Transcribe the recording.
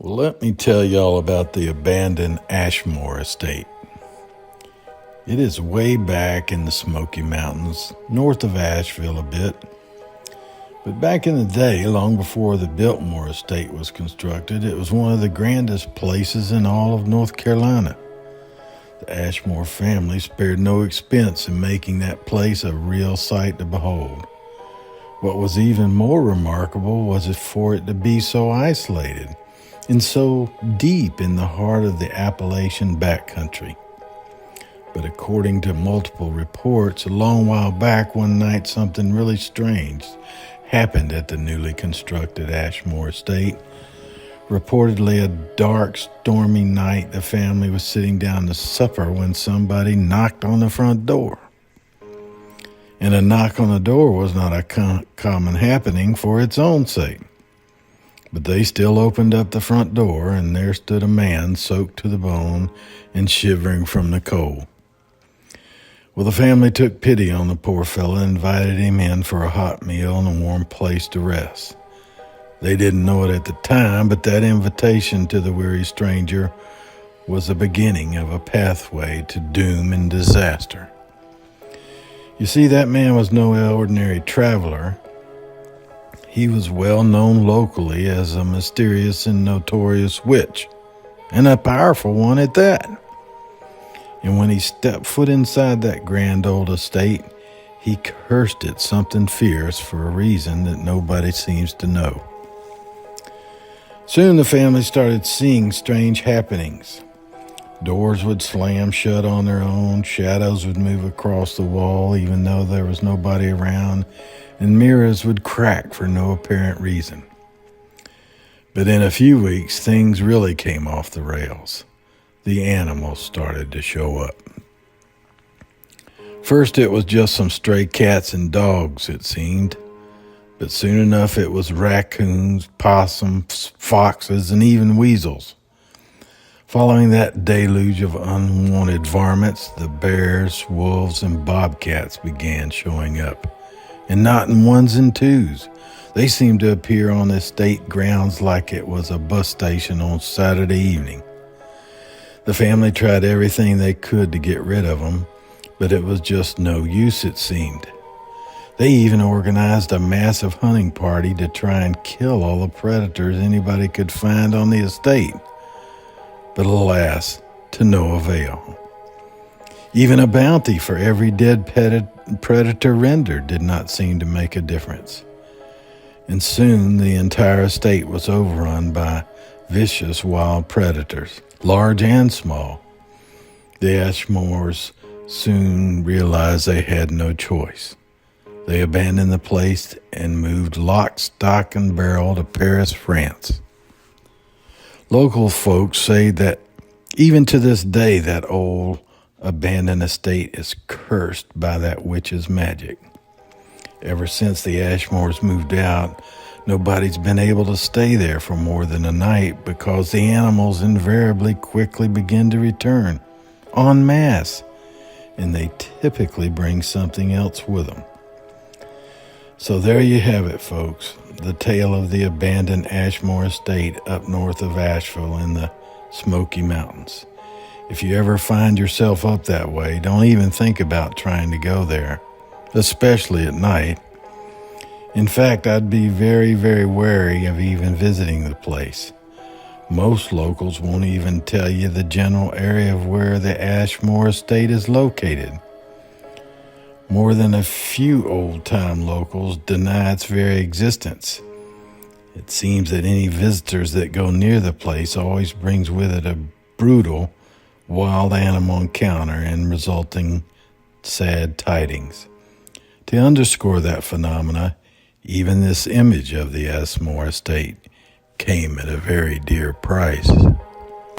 Well, let me tell y'all about the abandoned Ashmore Estate. It is way back in the Smoky Mountains, north of Asheville a bit. But back in the day, long before the Biltmore Estate was constructed, it was one of the grandest places in all of North Carolina. The Ashmore family spared no expense in making that place a real sight to behold. What was even more remarkable was for it to be so isolated and so deep in the heart of the Appalachian backcountry. But according to multiple reports, a long while back one night something really strange happened at the newly constructed Ashmore Estate. Reportedly a dark, stormy night, the family was sitting down to supper when somebody knocked on the front door. And a knock on the door was not a common happening for its own sake. But they still opened up the front door, and there stood a man soaked to the bone and shivering from the cold. Well, the family took pity on the poor fellow and invited him in for a hot meal and a warm place to rest. They didn't know it at the time, but that invitation to the weary stranger was the beginning of a pathway to doom and disaster. You see, that man was no ordinary traveler. He was well known locally as a mysterious and notorious witch, and a powerful one at that. And when he stepped foot inside that grand old estate, he cursed it something fierce for a reason that nobody seems to know. Soon the family started seeing strange happenings. Doors would slam shut on their own, shadows would move across the wall even though there was nobody around, and mirrors would crack for no apparent reason. But in a few weeks, things really came off the rails. The animals started to show up. First, it was just some stray cats and dogs, it seemed. But soon enough, it was raccoons, possums, foxes, and even weasels. Following that deluge of unwanted varmints, the bears, wolves, and bobcats began showing up. And not in ones and twos. They seemed to appear on the estate grounds like it was a bus station on Saturday evening. The family tried everything they could to get rid of them, but it was just no use, it seemed. They even organized a massive hunting party to try and kill all the predators anybody could find on the estate. But alas, to no avail. Even a bounty for every dead predator rendered did not seem to make a difference. And soon the entire estate was overrun by vicious wild predators, large and small. The Ashmores soon realized they had no choice. They abandoned the place and moved lock, stock, and barrel to Paris, France. Local folks say that even to this day that old abandoned estate is cursed by that witch's magic. Ever since the Ashmores moved out, nobody's been able to stay there for more than a night because the animals invariably quickly begin to return en masse, and they typically bring something else with them. So there you have it, folks, the tale of the abandoned Ashmore Estate up north of Asheville in the Smoky Mountains. If you ever find yourself up that way, don't even think about trying to go there, especially at night. In fact, I'd be very, very wary of even visiting the place. Most locals won't even tell you the general area of where the Ashmore Estate is located. More than a few old-time locals deny its very existence. It seems that any visitors that go near the place always brings with it a brutal, wild animal encounter and resulting sad tidings. To underscore that phenomena, even this image of the Ashmore Estate came at a very dear price.